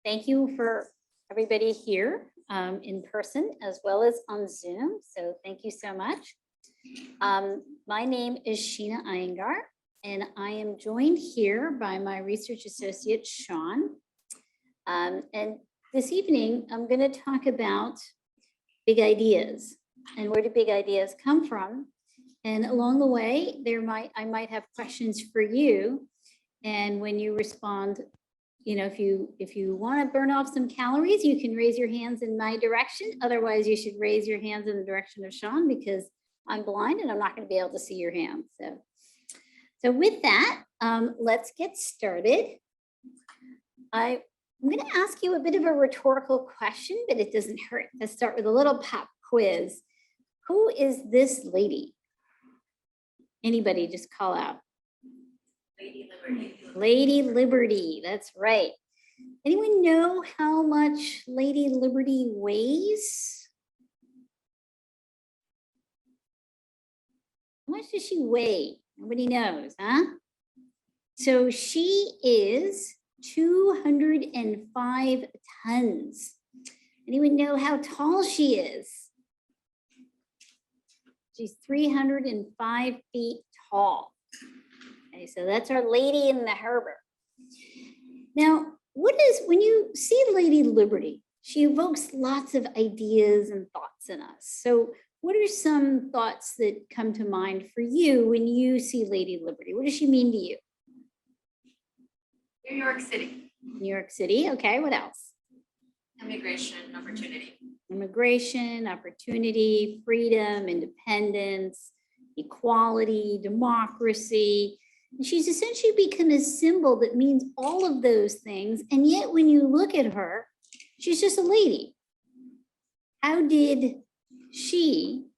thank you for everybody here in person as well as on Zoom. So thank you so much. My name is Sheena Iyengar, and I am joined here by my research associate, Sean. And this evening, I'm going to talk about big ideas and where do big ideas come from. And along the way, I might have questions for you. And when you respond, you know, if you want to burn off some calories, you can raise your hands in my direction. Otherwise, you should raise your hands in the direction of Sean, because I'm blind and I'm not going to be able to see your hands. So with that, let's get started. I'm going to ask you a bit of a rhetorical question, but it doesn't hurt. Let's start with a little pop quiz. Who is this lady? Anybody just call out. Lady Liberty. Lady Liberty, that's right. Anyone know how much Lady Liberty weighs? How much does she weigh? Nobody knows, huh? So she is 205 tons. Anyone know how tall she is? She's 305 feet tall. Okay, so that's our lady in the harbor. Now, when you see Lady Liberty, she evokes lots of ideas and thoughts in us. So what are some thoughts that come to mind for you when you see Lady Liberty? What does she mean to you? New York City. New York City, okay, what else? Immigration, opportunity. Immigration, opportunity, freedom, independence, equality, democracy. And she's essentially become a symbol that means all of those things. And yet when you look at her, she's just a lady. How did she,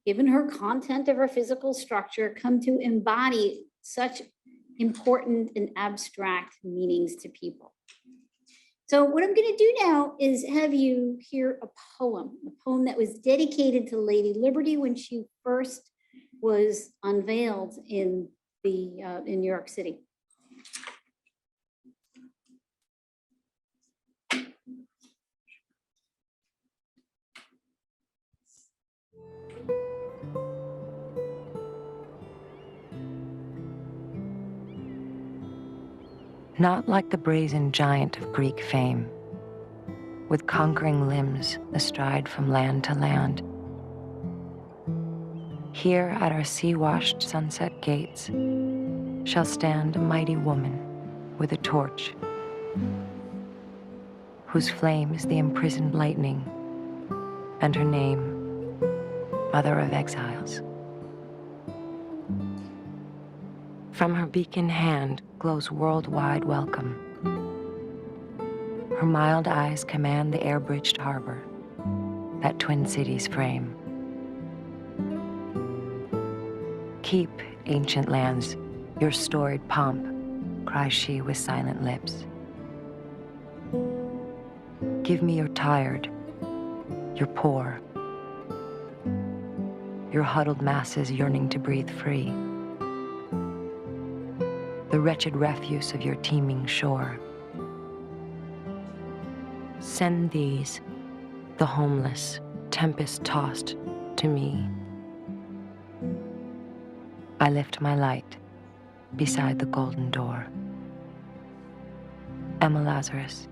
given her content of her physical structure, come to embody such important and abstract meanings to people? So what I'm going to do now is have you hear a poem that was dedicated to Lady Liberty when she first was unveiled in New York City. Not like the brazen giant of Greek fame, with conquering limbs astride from land to land. Here at our sea-washed sunset gates shall stand a mighty woman with a torch, whose flame is the imprisoned lightning, and her name, Mother of Exiles. From her beacon hand glows worldwide welcome. Her mild eyes command the air-bridged harbor that Twin Cities frame. Keep, ancient lands, your storied pomp, cries she with silent lips. Give me your tired, your poor, your huddled masses yearning to breathe free, the wretched refuse of your teeming shore. Send these, the homeless, tempest-tossed, to me. I lift my light beside the golden door. Emma Lazarus.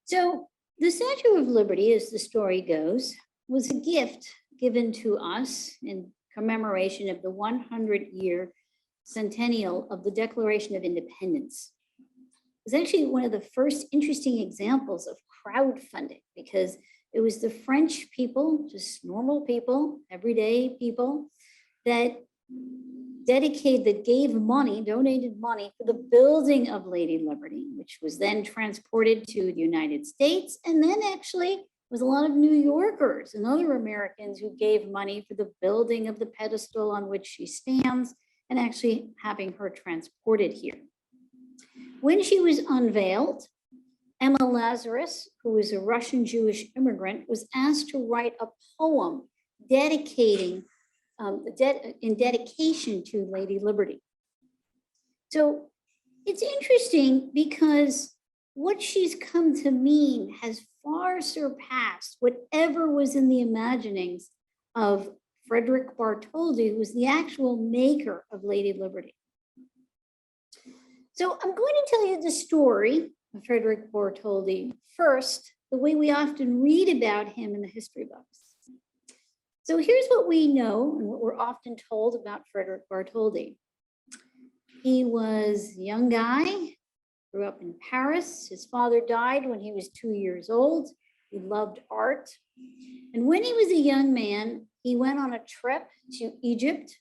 So the Statue of Liberty, as the story goes, was a gift given to us in commemoration of the 100-year centennial of the Declaration of Independence. It was actually one of the first interesting examples of crowdfunding, because it was the French people, just normal people, everyday people, that gave money, donated money for the building of Lady Liberty, which was then transported to the United States. And then actually was a lot of New Yorkers and other Americans who gave money for the building of the pedestal on which she stands and actually having her transported here. When she was unveiled, Emma Lazarus, who was a Russian Jewish immigrant, was asked to write a poem dedicating in dedication to Lady Liberty. So It's interesting because what she's come to mean has far surpassed whatever was in the imaginings of Frederick Bartholdi, who was the actual maker of Lady Liberty. So I'm going to tell you the story of Frederick Bartholdi first, the way we often read about him in the history books. So here's what we know and what we're often told about Frederick Bartholdi. He was a young guy, grew up in Paris. His father died when he was 2 years old. He loved art. And when he was a young man, he went on a trip to Egypt.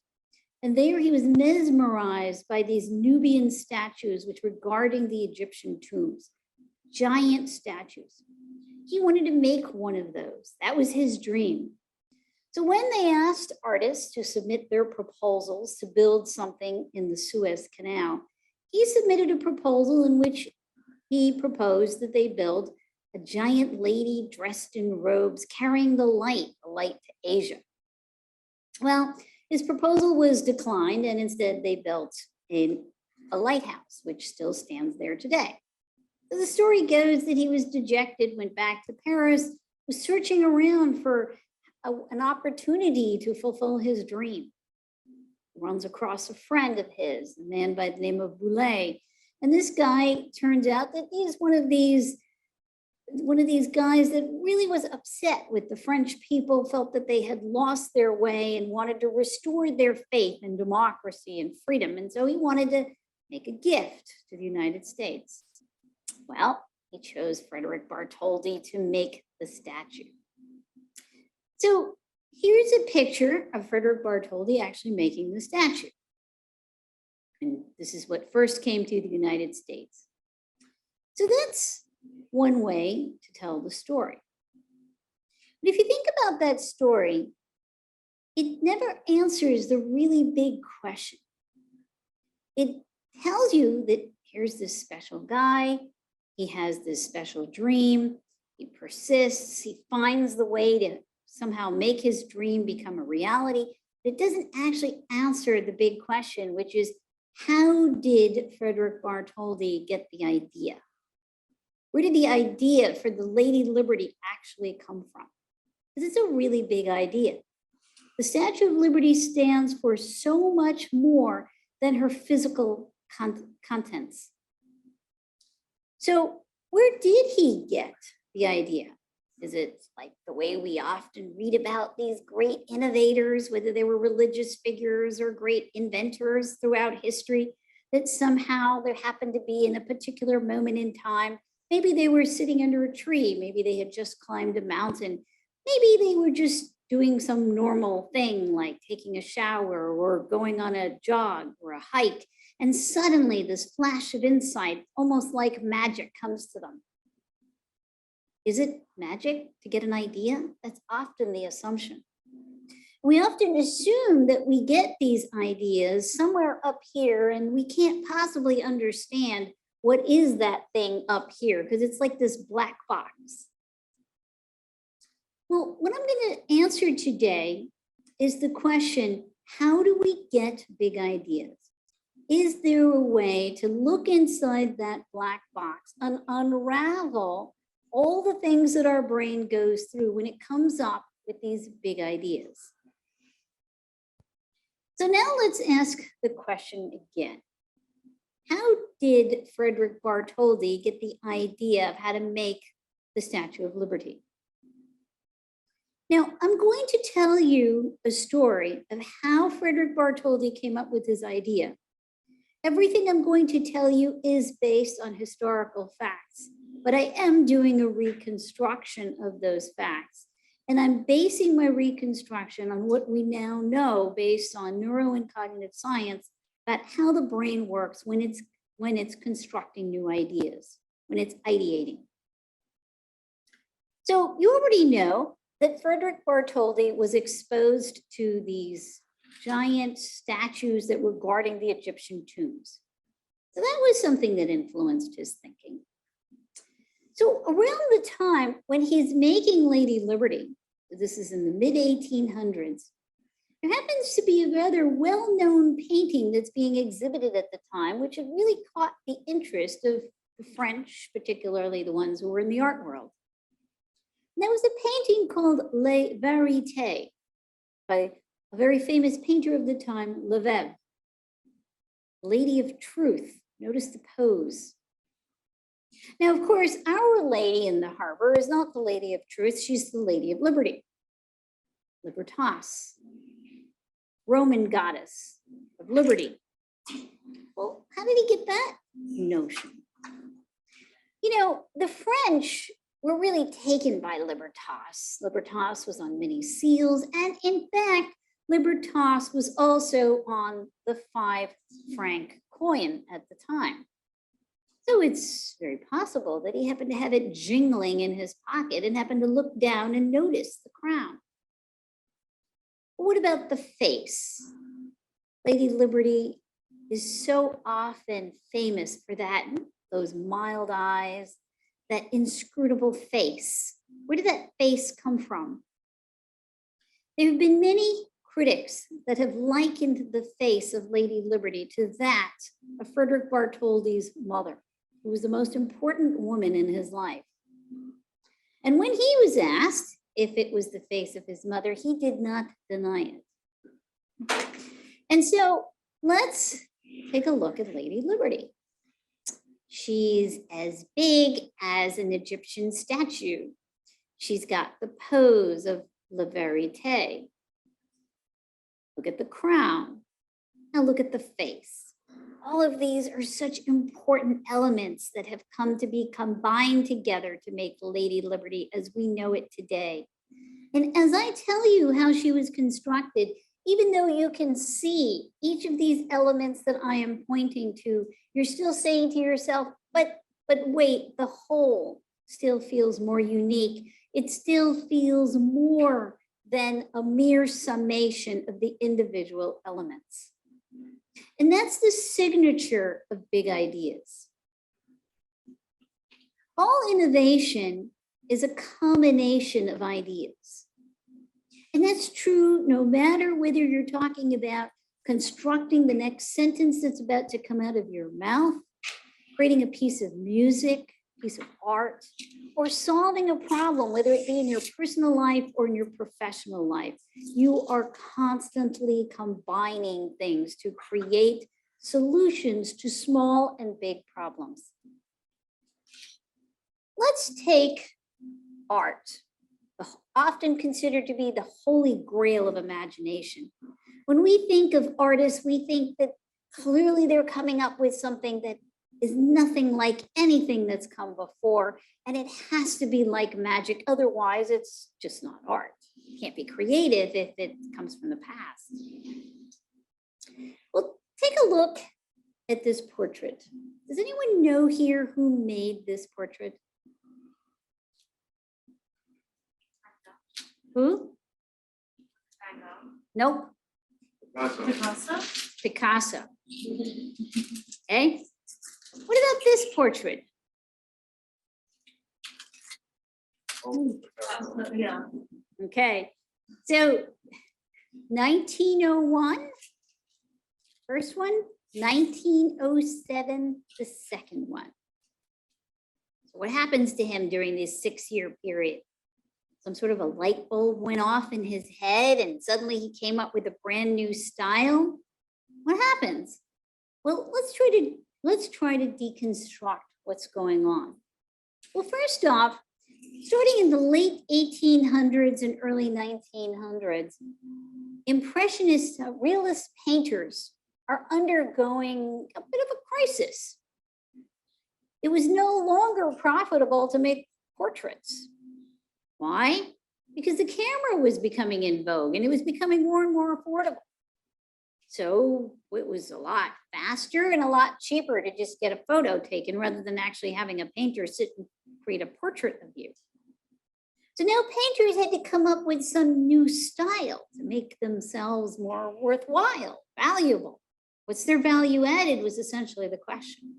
And there he was mesmerized by these Nubian statues, which were guarding the Egyptian tombs, giant statues. He wanted to make one of those. That was his dream. So when they asked artists to submit their proposals to build something in the Suez Canal, he submitted a proposal in which he proposed that they build a giant lady dressed in robes carrying the light to Asia. Well, his proposal was declined, and instead they built a lighthouse, which still stands there today. So the story goes that he was dejected, went back to Paris, was searching around for an opportunity to fulfill his dream. He runs across a friend of his, a man by the name of Boulay. And this guy turns out that he's one of these guys that really was upset with the French people, felt that they had lost their way and wanted to restore their faith in democracy and freedom. And so he wanted to make a gift to the United States. Well, he chose Frederick Bartholdi to make the statue. So here's a picture of Frederick Bartholdi actually making the statue. And this is what first came to the United States. So that's one way to tell the story. But if you think about that story, it never answers the really big question. It tells you that here's this special guy, he has this special dream, he persists, he finds the way to somehow make his dream become a reality. But it doesn't actually answer the big question, which is, how did Frederick Bartholdi get the idea? Where did the idea for the Lady Liberty actually come from? Because it's a really big idea. The Statue of Liberty stands for so much more than her physical contents. So where did he get the idea? Is it like the way we often read about these great innovators, whether they were religious figures or great inventors throughout history, that somehow there happened to be in a particular moment in time? Maybe they were sitting under a tree. Maybe they had just climbed a mountain. Maybe they were just doing some normal thing like taking a shower or going on a jog or a hike. And suddenly this flash of insight, almost like magic, comes to them. Is it magic to get an idea? That's often the assumption. We often assume that we get these ideas somewhere up here and we can't possibly understand what is that thing up here, because it's like this black box. Well, what I'm going to answer today is the question, how do we get big ideas? Is there a way to look inside that black box and unravel all the things that our brain goes through when it comes up with these big ideas? So now let's ask the question again. How did Frederick Bartholdi get the idea of how to make the Statue of Liberty? Now, I'm going to tell you a story of how Frederick Bartholdi came up with his idea. Everything I'm going to tell you is based on historical facts, but I am doing a reconstruction of those facts. And I'm basing my reconstruction on what we now know based on neuro and cognitive science about how the brain works when it's constructing new ideas, when it's ideating. So you already know that Frederick Bartholdi was exposed to these giant statues that were guarding the Egyptian tombs. So that was something that influenced his thinking. So around the time when he's making Lady Liberty, this is in the mid-1800s, There happens to be a rather well-known painting that's being exhibited at the time, which had really caught the interest of the French, particularly the ones who were in the art world. And that was a painting called Les Vérités by a very famous painter of the time, Lefebvre, Lady of Truth. Notice the pose. Now, of course, Our Lady in the harbor is not the Lady of Truth. She's the Lady of Liberty, Libertas, Roman goddess of liberty. Well, how did he get that notion? You know, the French were really taken by Libertas. Libertas was on many seals, and in fact, Libertas was also on the 5-franc coin at the time. So it's very possible that he happened to have it jingling in his pocket and happened to look down and notice the crown. But what about the face? Lady Liberty is so often famous for that, those mild eyes, that inscrutable face. Where did that face come from? There have been many critics that have likened the face of Lady Liberty to that of Frederick Bartholdi's mother, who was the most important woman in his life. And when he was asked if it was the face of his mother, he did not deny it. And so let's take a look at Lady Liberty. She's as big as an Egyptian statue. She's got the pose of La Verite. Look at the crown. Now look at the face. All of these are such important elements that have come to be combined together to make Lady Liberty as we know it today. And as I tell you how she was constructed, even though you can see each of these elements that I am pointing to, you're still saying to yourself, but wait, the whole still feels more unique. It still feels more than a mere summation of the individual elements. And that's the signature of big ideas. All innovation is a combination of ideas. And that's true no matter whether you're talking about constructing the next sentence that's about to come out of your mouth, creating a piece of music, piece of art, or solving a problem, whether it be in your personal life or in your professional life. You are constantly combining things to create solutions to small and big problems. Let's take art, often considered to be the holy grail of imagination. When we think of artists, we think that clearly they're coming up with something that is nothing like anything that's come before, and it has to be like magic. Otherwise, it's just not art. You can't be creative if it comes from the past. Well, take a look at this portrait. Does anyone know here who made this portrait? Who? Nope. Picasso? Picasso. Okay. What about this portrait? Yeah. Okay. So 1901, first one, 1907, the second one. So what happens to him during this 6-year period? Some sort of a light bulb went off in his head and suddenly he came up with a brand new style. What happens? Well, let's try to deconstruct what's going on. Well, first off, starting in the late 1800s and early 1900s, impressionist realist painters are undergoing a bit of a crisis. It was no longer profitable to make portraits. Why? Because the camera was becoming in vogue and it was becoming more and more affordable. So it was a lot faster and a lot cheaper to just get a photo taken rather than actually having a painter sit and create a portrait of you. So now painters had to come up with some new style to make themselves more worthwhile, valuable. What's their value added was essentially the question.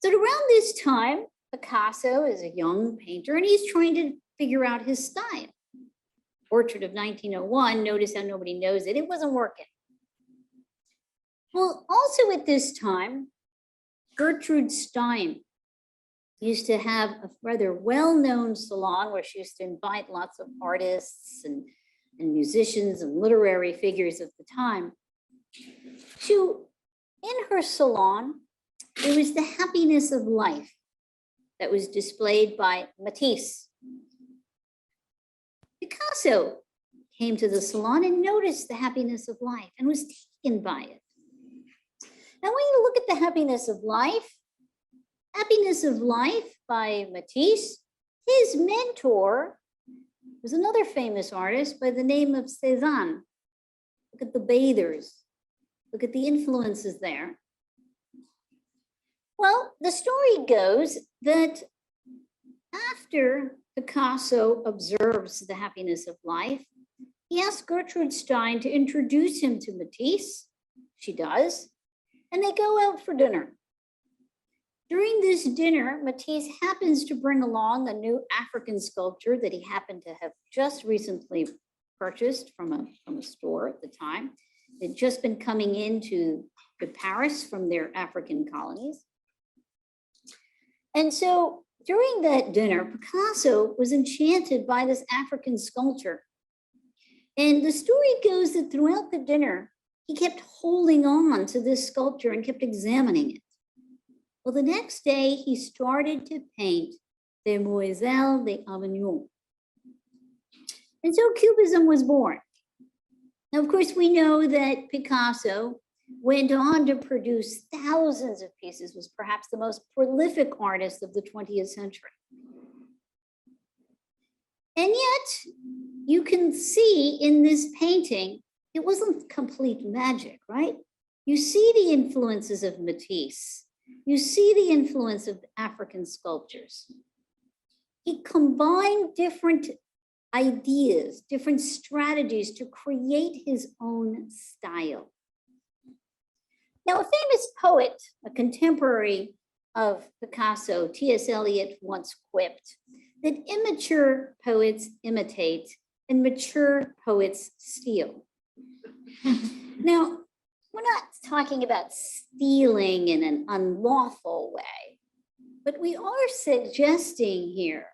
So around this time, Picasso is a young painter and he's trying to figure out his style. portrait of 1901, notice how nobody knows it. It wasn't working. Well, also at this time, Gertrude Stein used to have a rather well-known salon where she used to invite lots of artists and musicians and literary figures of the time. In her salon, there was the happiness of life that was displayed by Matisse. Picasso came to the salon and noticed the happiness of life and was taken by it. Now, when you look at the happiness of life by Matisse, his mentor was another famous artist by the name of Cézanne. Look at the bathers. Look at the influences there. Well, the story goes that after Picasso observes the happiness of life, he asks Gertrude Stein to introduce him to Matisse. She does, and they go out for dinner. During this dinner, Matisse happens to bring along a new African sculpture that he happened to have just recently purchased from a store at the time. They'd just been coming into Paris from their African colonies. And so during that dinner, Picasso was enchanted by this African sculpture. And the story goes that throughout the dinner, he kept holding on to this sculpture and kept examining it. Well, the next day, he started to paint Demoiselle d'Avignon. And so Cubism was born. Now, of course, we know that Picasso went on to produce thousands of pieces, was perhaps the most prolific artist of the 20th century. And yet, you can see in this painting, it wasn't complete magic, right? You see the influences of Matisse. You see the influence of African sculptures. He combined different ideas, different strategies to create his own style. Now, a famous poet, a contemporary of Picasso, T.S. Eliot, once quipped that immature poets imitate and mature poets steal. Now, we're not talking about stealing in an unlawful way, but we are suggesting here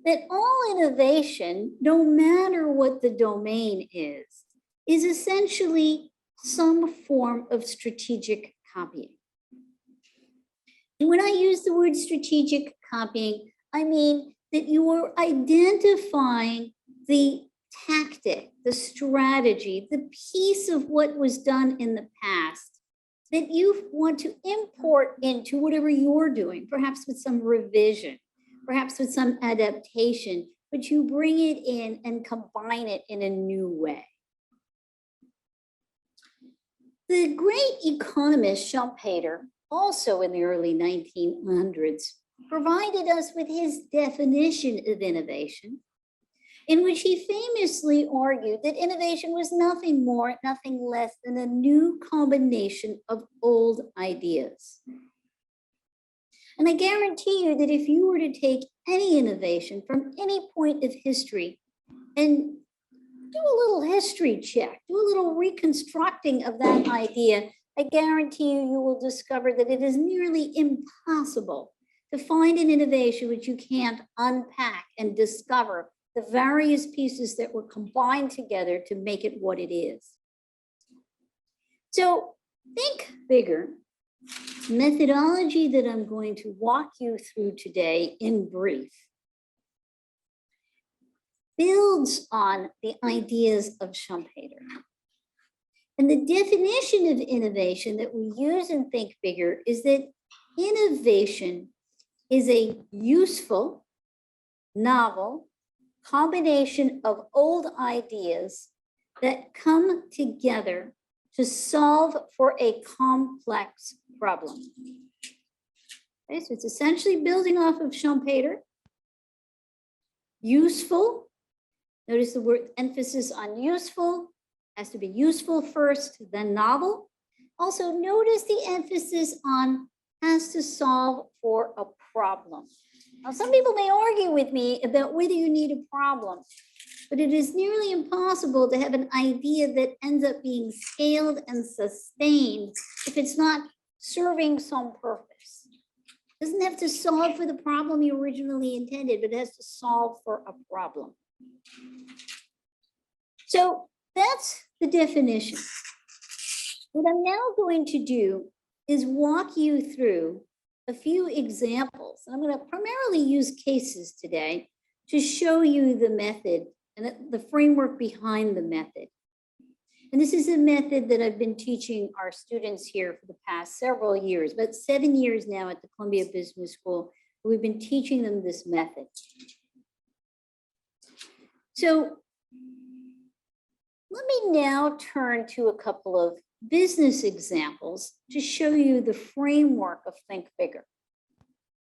that all innovation, no matter what the domain is essentially some form of strategic copying. And when I use the word strategic copying, I mean that you are identifying the tactic, the strategy, the piece of what was done in the past that you want to import into whatever you're doing, perhaps with some revision, perhaps with some adaptation, but you bring it in and combine it in a new way. The great economist Schumpeter, also in the early 1900s, provided us with his definition of innovation, in which he famously argued that innovation was nothing more, nothing less than a new combination of old ideas. And I guarantee you that if you were to take any innovation from any point of history and do a little history check, do a little reconstructing of that idea, I guarantee you, you will discover that it is nearly impossible to find an innovation which you can't unpack and discover the various pieces that were combined together to make it what it is. So think bigger. Methodology that I'm going to walk you through today in brief builds on the ideas of Schumpeter. And the definition of innovation that we use in Think Bigger is that innovation is a useful, novel combination of old ideas that come together to solve for a complex problem. Okay, so it's essentially building off of Schumpeter. Useful, notice the word emphasis on useful, has to be useful first, then novel. Also notice the emphasis on has to solve for a problem. Now, some people may argue with me about whether you need a problem, but it is nearly impossible to have an idea that ends up being scaled and sustained if it's not serving some purpose. It doesn't have to solve for the problem you originally intended, but it has to solve for a problem. So that's the definition. What I'm now going to do is walk you through a few examples. I'm going to primarily use cases today to show you the method and the framework behind the method. And this is a method that I've been teaching our students here for the past several years, about 7 years now at the Columbia Business School. We've been teaching them this method. So let me now turn to a couple of business examples to show you the framework of Think Bigger.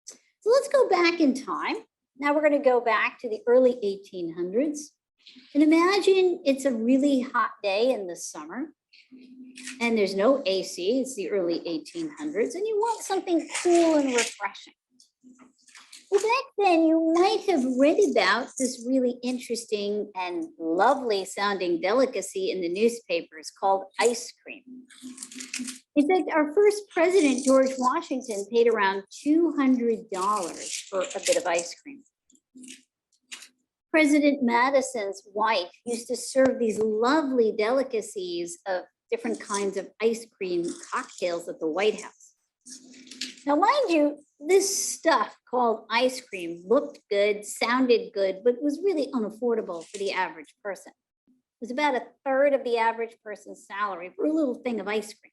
So let's go back in time. Now we're going to go back to the early 1800s. And imagine it's a really hot day in the summer and there's no AC, it's the early 1800s, and you want something cool and refreshing. Well, back then you might have read about this really interesting and lovely sounding delicacy in the newspapers called ice cream. In fact, our first president, George Washington, paid around $200 for a bit of ice cream. President Madison's wife used to serve these lovely delicacies of different kinds of ice cream cocktails at the White House. Now, mind you, this stuff called ice cream looked good, sounded good, but was really unaffordable for the average person. It was about a third of the average person's salary for a little thing of ice cream.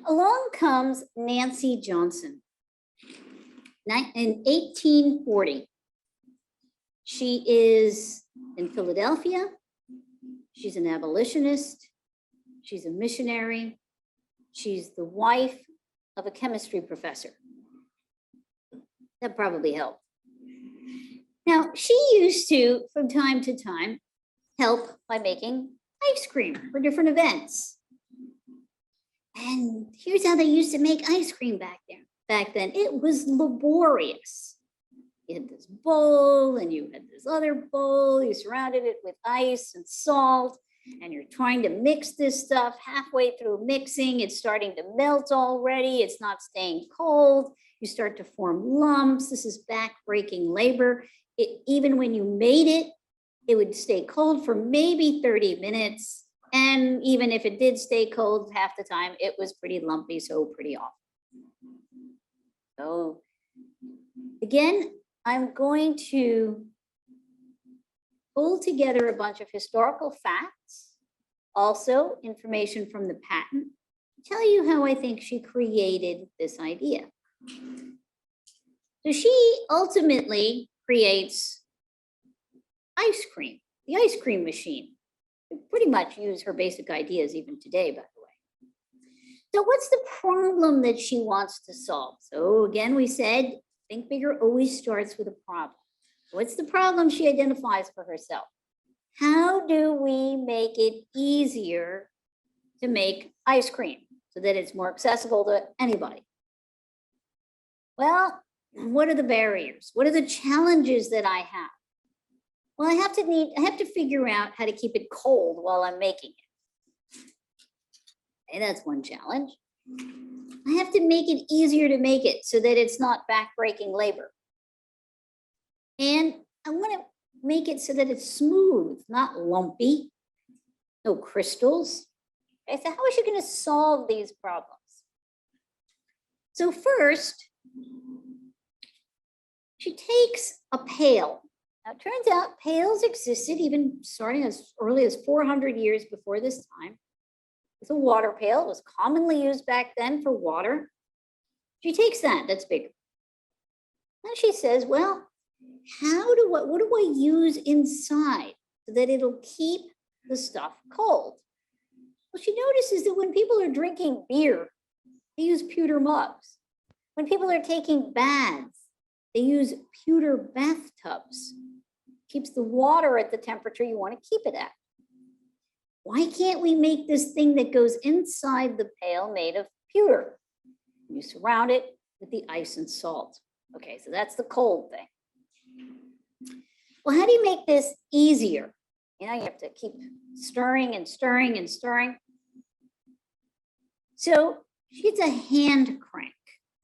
Along comes Nancy Johnson. In 1840, she is in Philadelphia. She's an abolitionist. She's a missionary. She's the wife of a chemistry professor. That probably helped. Now, she used to, from time to time, help by making ice cream for different events. And here's how they used to make ice cream back then. It was laborious. You had this bowl and you had this other bowl. You surrounded it with ice and salt, and you're trying to mix this stuff. Halfway through mixing, it's starting to melt already. It's not staying cold. You start to form lumps. This is back-breaking labor. Even when you made it, it would stay cold for maybe 30 minutes. And even if it did stay cold half the time, it was pretty lumpy, so pretty awful. So again, I'm going to pull together a bunch of historical facts, also information from the patent, tell you how I think she created this idea. So she ultimately creates ice cream, the ice cream machine. We pretty much use her basic ideas even today, by the way. So what's the problem that she wants to solve? So again, we said, Think Bigger always starts with a problem. What's the problem she identifies for herself? How do we make it easier to make ice cream so that it's more accessible to anybody? Well, what are the barriers? What are the challenges that I have? Well, I have to figure out how to keep it cold while I'm making it. Okay, that's one challenge. I have to make it easier to make it so that it's not back-breaking labor. And I want to make it so that it's smooth, not lumpy, no crystals. Okay, so how is she going to solve these problems? So first, she takes a pail. Now, it turns out pails existed even starting as early as 400 years before this time. It's a water pail. It was commonly used back then for water. She takes that, that's bigger. And she says, well, what do I use inside so that it'll keep the stuff cold? Well, she notices that when people are drinking beer, they use pewter mugs. When people are taking baths, they use pewter bathtubs. Keeps the water at the temperature you want to keep it at. Why can't we make this thing that goes inside the pail made of pewter? You surround it with the ice and salt. Okay, so that's the cold thing. Well, how do you make this easier? You know, you have to keep stirring and stirring and stirring. So it's a hand crank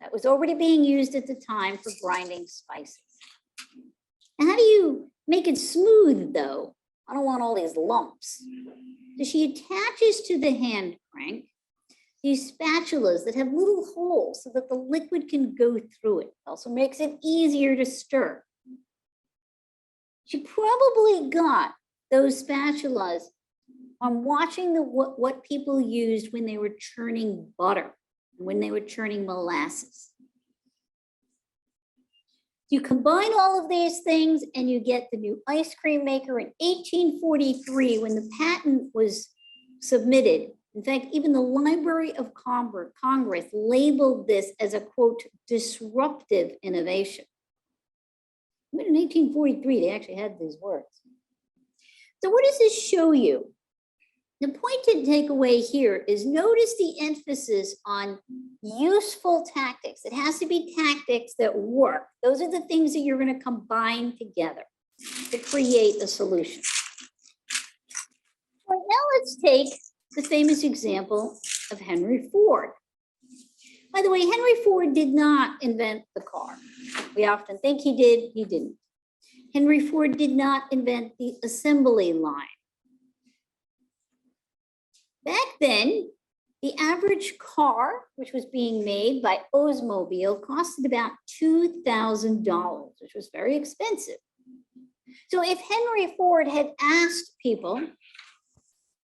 that was already being used at the time for grinding spices. And how do you make it smooth though? I don't want all these lumps. So she attaches to the hand crank these spatulas that have little holes so that the liquid can go through it. It also makes it easier to stir. She probably got those spatulas on watching what people used when they were churning butter, when they were churning molasses. You combine all of these things and you get the new ice cream maker in 1843 when the patent was submitted. In fact, even the Library of Congress labeled this as a, quote, disruptive innovation. But in 1843, they actually had these words. So what does this show you? The point to take away here is notice the emphasis on useful tactics. It has to be tactics that work. Those are the things that you're going to combine together to create a solution. All right, now let's take the famous example of Henry Ford. By the way, Henry Ford did not invent the car. We often think he did, he didn't. Henry Ford did not invent the assembly line. Back then, the average car, which was being made by Oldsmobile, costed about $2,000, which was very expensive. So if Henry Ford had asked people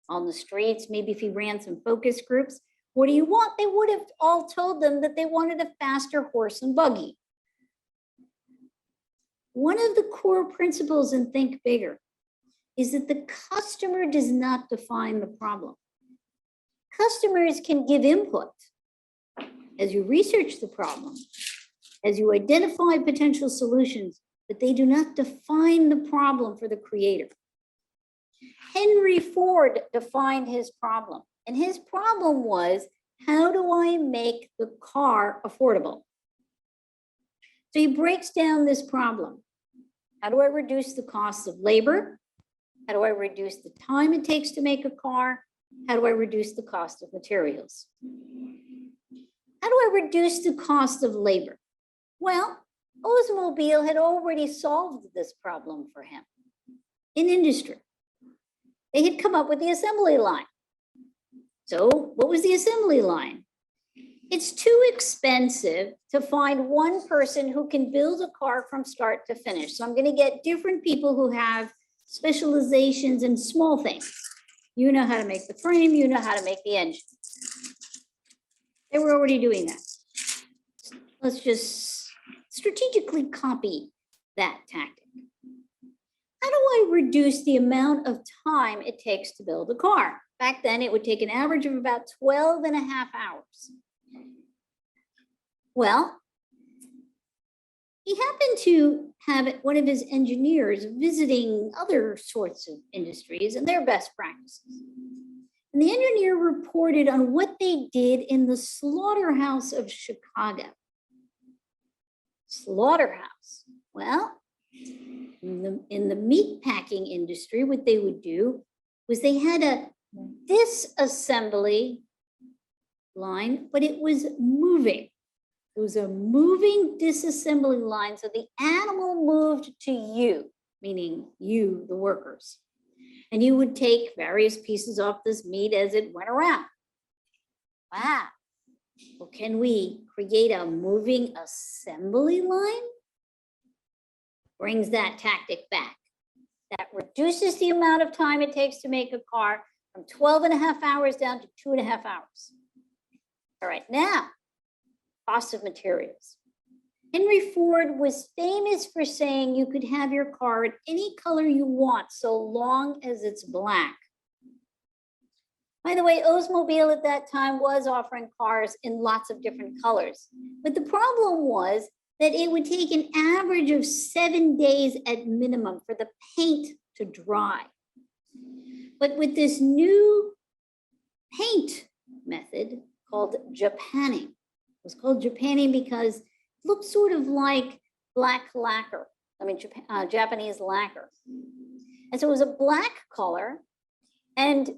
on the streets, maybe if he ran some focus groups, what do you want? They would have all told them that they wanted a faster horse and buggy. One of the core principles in Think Bigger is that the customer does not define the problem. Customers can give input as you research the problem, as you identify potential solutions, but they do not define the problem for the creator. Henry Ford defined his problem, and his problem was, how do I make the car affordable? So he breaks down this problem. How do I reduce the cost of labor? How do I reduce the time it takes to make a car? How do I reduce the cost of materials? How do I reduce the cost of labor? Well, Oldsmobile had already solved this problem for him in industry. They had come up with the assembly line. So what was the assembly line? It's too expensive to find one person who can build a car from start to finish. So I'm going to get different people who have specializations in small things. You know how to make the frame, you know how to make the engine. They were already doing that. Let's just strategically copy that tactic. How do I reduce the amount of time it takes to build a car? Back then, it would take an average of about 12 and a half hours. Well, he happened to have one of his engineers visiting other sorts of industries and their best practices. And the engineer reported on what they did in the slaughterhouse of Chicago. Slaughterhouse. Well, in the meatpacking industry, what they would do was they had a disassembly line, but it was moving. It was a moving disassembly line. So the animal moved to you, meaning you, the workers. And you would take various pieces off this meat as it went around. Wow. Well, can we create a moving assembly line? Brings that tactic back. That reduces the amount of time it takes to make a car from 12 and a half hours down to 2.5 hours. All right, now, cost of materials. Henry Ford was famous for saying you could have your car in any color you want so long as it's black. By the way, Oldsmobile at that time was offering cars in lots of different colors. But the problem was that it would take an average of 7 days at minimum for the paint to dry. But with this new paint method called Japanning, it was called Japanning because looked sort of like black lacquer. I mean, Japanese lacquer. And so it was a black color, and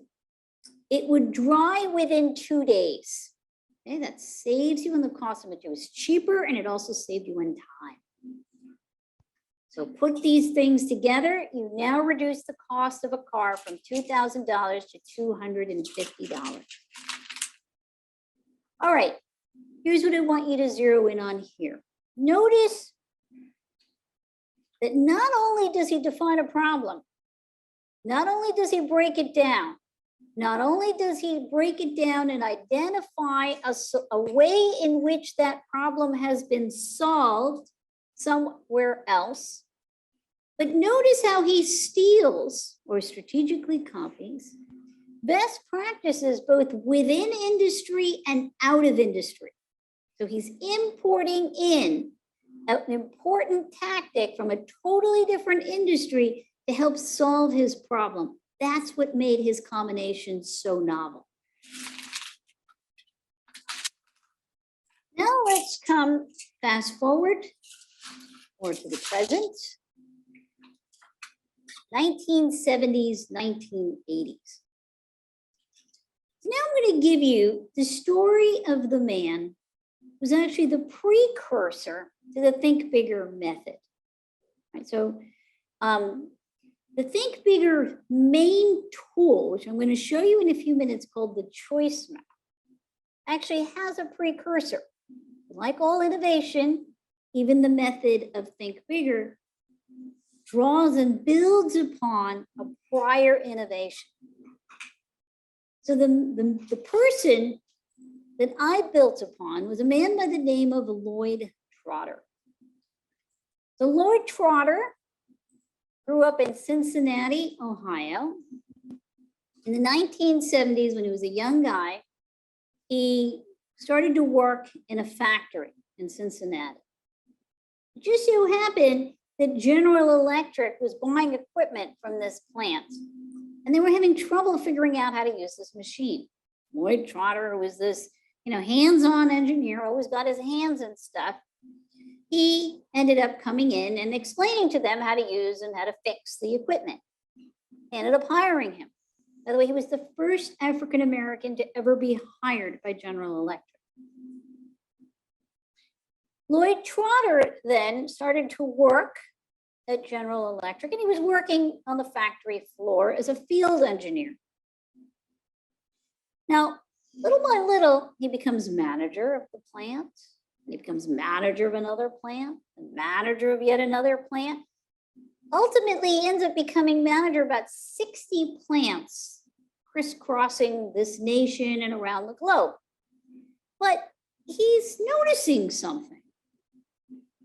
it would dry within 2 days. Okay, that saves you on the cost of material. It was cheaper, and it also saved you in time. So put these things together, you now reduce the cost of a car from $2,000 to $250. All right, here's what I want you to zero in on here. Notice that not only does he define a problem, not only does he break it down, not only does he break it down and identify a way in which that problem has been solved somewhere else, but notice how he steals or strategically copies best practices both within industry and out of industry. So he's importing in an important tactic from a totally different industry to help solve his problem. That's what made his combination so novel. Now let's come fast forward or to the present. 1970s, 1980s. Now I'm going to give you the story of the man who was actually the precursor to the Think Bigger method. Right, so the Think Bigger main tool, which I'm going to show you in a few minutes, called the choice map, actually has a precursor. Like all innovation, even the method of Think Bigger draws and builds upon a prior innovation. So the person that I built upon was a man by the name of Lloyd Trotter. So Lloyd Trotter grew up in Cincinnati, Ohio. In the 1970s, when he was a young guy, he started to work in a factory in Cincinnati. It just so happened that General Electric was buying equipment from this plant, and they were having trouble figuring out how to use this machine. Lloyd Trotter, who was this, hands-on engineer, always got his hands in stuff. He ended up coming in and explaining to them how to use and how to fix the equipment. Ended up hiring him. By the way, he was the first African-American to ever be hired by General Electric. Lloyd Trotter then started to work at General Electric, and he was working on the factory floor as a field engineer. Now, little by little, he becomes manager of the plant. He becomes manager of another plant, and manager of yet another plant. Ultimately, he ends up becoming manager of about 60 plants crisscrossing this nation and around the globe. But he's noticing something.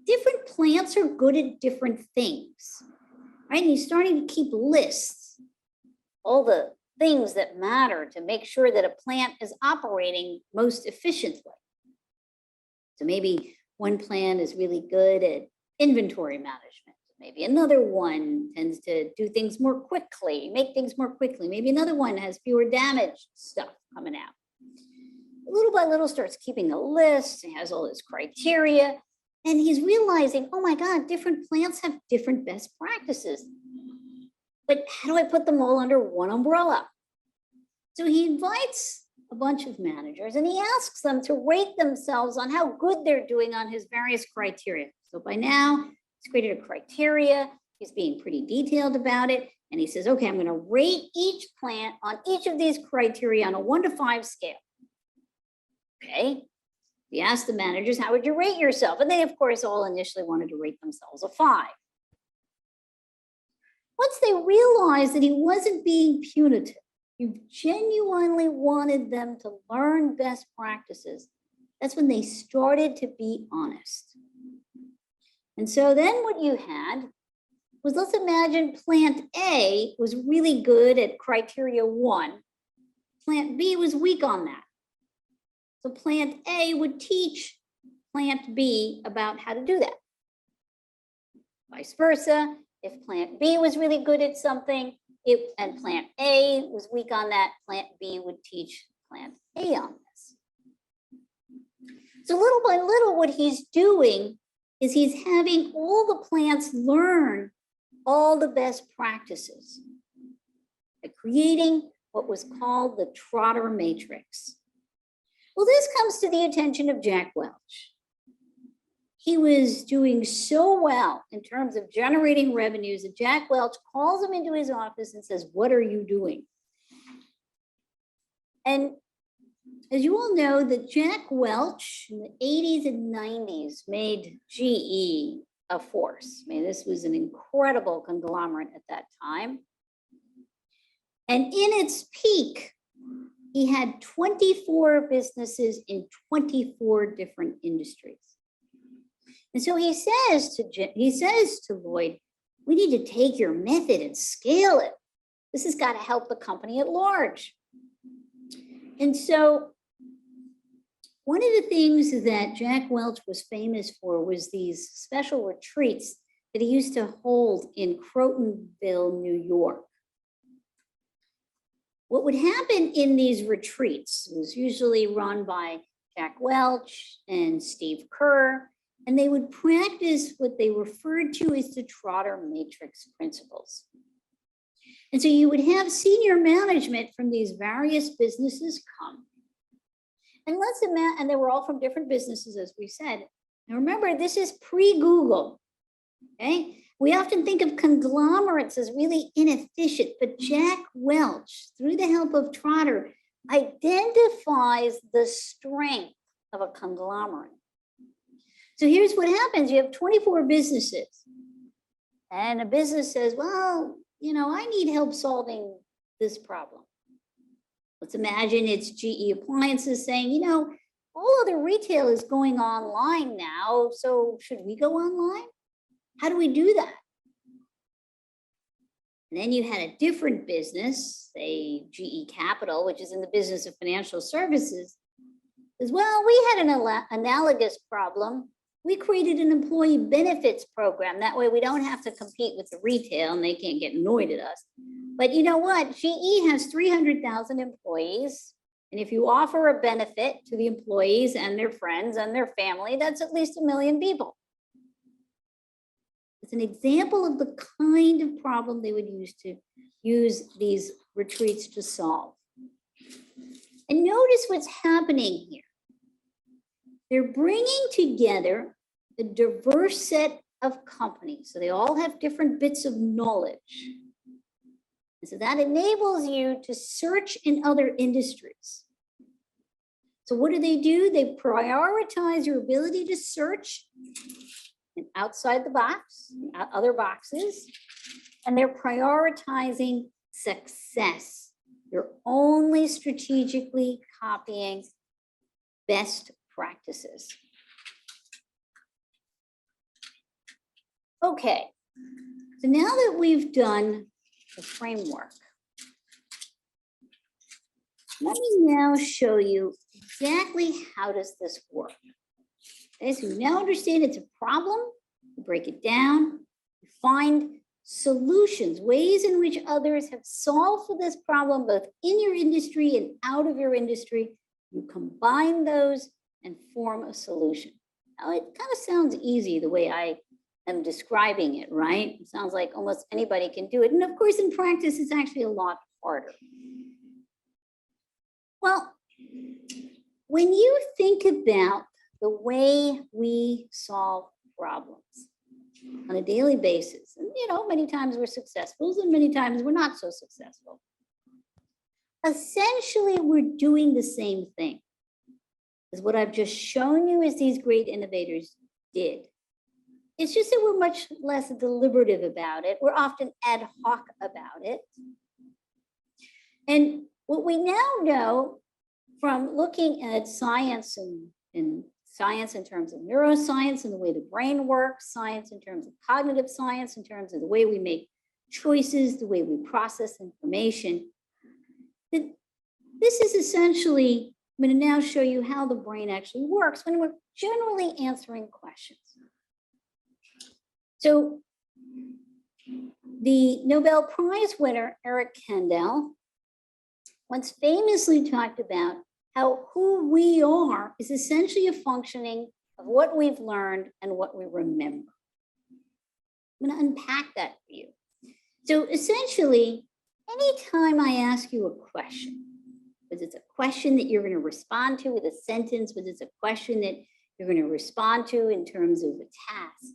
Different plants are good at different things, right? And he's starting to keep lists, all the things that matter to make sure that a plant is operating most efficiently. So maybe one plant is really good at inventory management. Maybe another one tends to do things more quickly, make things more quickly. Maybe another one has fewer damaged stuff coming out. Little by little starts keeping a list, and has all this criteria. And he's realizing, oh my God, different plants have different best practices. But how do I put them all under one umbrella? So he invites a bunch of managers and he asks them to rate themselves on how good they're doing on his various criteria. So by now, he's created a criteria. He's being pretty detailed about it. And he says, okay, I'm going to rate each plant on each of these criteria on a 1 to 5 scale. Okay. He asked the managers, how would you rate yourself? And they, of course, all initially wanted to rate themselves a 5. Once they realized that he wasn't being punitive, he genuinely wanted them to learn best practices, that's when they started to be honest. And so then what you had was, let's imagine plant A was really good at criteria 1. Plant B was weak on that. So plant A would teach plant B about how to do that. Vice versa, if plant B was really good at something and plant A was weak on that, plant B would teach plant A on this. So little by little, what he's doing is he's having all the plants learn all the best practices by creating what was called the Trotter matrix. Well, this comes to the attention of Jack Welch. He was doing so well in terms of generating revenues that Jack Welch calls him into his office and says, "What are you doing?" And as you all know, that Jack Welch in the 80s and 90s made GE a force. I mean, this was an incredible conglomerate at that time. And in its peak, he had 24 businesses in 24 different industries. And so he says to Lloyd, "We need to take your method and scale it. This has got to help the company at large." And so one of the things that Jack Welch was famous for was these special retreats that he used to hold in Crotonville, New York. What would happen in these retreats was usually run by Jack Welch and Steve Kerr, and they would practice what they referred to as the Trotter matrix principles. And so you would have senior management from these various businesses come. And they were all from different businesses, as we said. Now remember, this is pre-Google, okay? We often think of conglomerates as really inefficient, but Jack Welch, through the help of Trotter, identifies the strength of a conglomerate. So here's what happens. You have 24 businesses, and a business says, "Well, I need help solving this problem." Let's imagine it's GE Appliances saying, all other retail is going online now, so should we go online? How do we do that? And then you had a different business, say GE Capital, which is in the business of financial services, says, "Well, we had an analogous problem. We created an employee benefits program. That way we don't have to compete with the retail and they can't get annoyed at us. But you know what? GE has 300,000 employees. And if you offer a benefit to the employees and their friends and their family, that's at least 1 million people." It's an example of the kind of problem they would use these retreats to solve. And notice what's happening here. They're bringing together a diverse set of companies. So they all have different bits of knowledge. And so that enables you to search in other industries. So what do? They prioritize your ability to search outside the box, other boxes, and they're prioritizing success. You're only strategically copying best practices. Okay, so now that we've done the framework, let me now show you exactly how does this work. Okay, so you now understand it's a problem, you break it down, you find solutions, ways in which others have solved for this problem, both in your industry and out of your industry. You combine those and form a solution. Now, it kind of sounds easy the way I am describing it, right? It sounds like almost anybody can do it. And of course, in practice, it's actually a lot harder. Well, when you think about the way we solve problems on a daily basis, and many times we're successful and many times we're not so successful. Essentially, we're doing the same thing as what I've just shown you as these great innovators did. It's just that we're much less deliberative about it. We're often ad hoc about it. And what we now know from looking at science and science in terms of neuroscience and the way the brain works, science in terms of cognitive science, in terms of the way we make choices, the way we process information, that this is essentially, I'm going to now show you how the brain actually works when we're generally answering questions. So the Nobel Prize winner, Eric Kandel, once famously talked about how who we are is essentially a functioning of what we've learned and what we remember. I'm going to unpack that for you. So essentially, anytime I ask you a question, whether it's a question that you're going to respond to with a sentence, whether it's a question that you're going to respond to in terms of a task,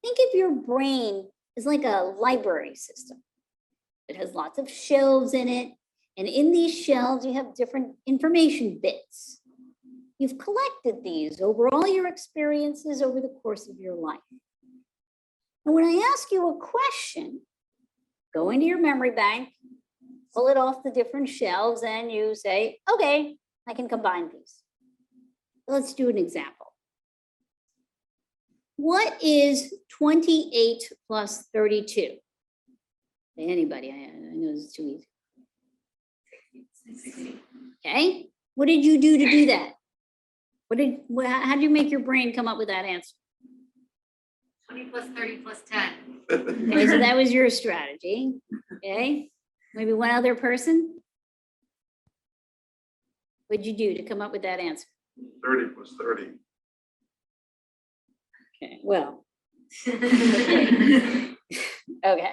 think of your brain as like a library system. It has lots of shelves in it. And in these shelves, you have different information bits. You've collected these over all your experiences over the course of your life. And when I ask you a question, go into your memory bank, pull it off the different shelves, and you say, okay, I can combine these. Let's do an example. What is 28 plus 32? Anybody? I know this is too easy. Okay. What did you do to do that? How did you make your brain come up with that answer? 20 plus 30 plus 10. Okay, so that was your strategy. Okay. Maybe one other person? What'd you do to come up with that answer? 30 plus 30. Okay, well. Okay.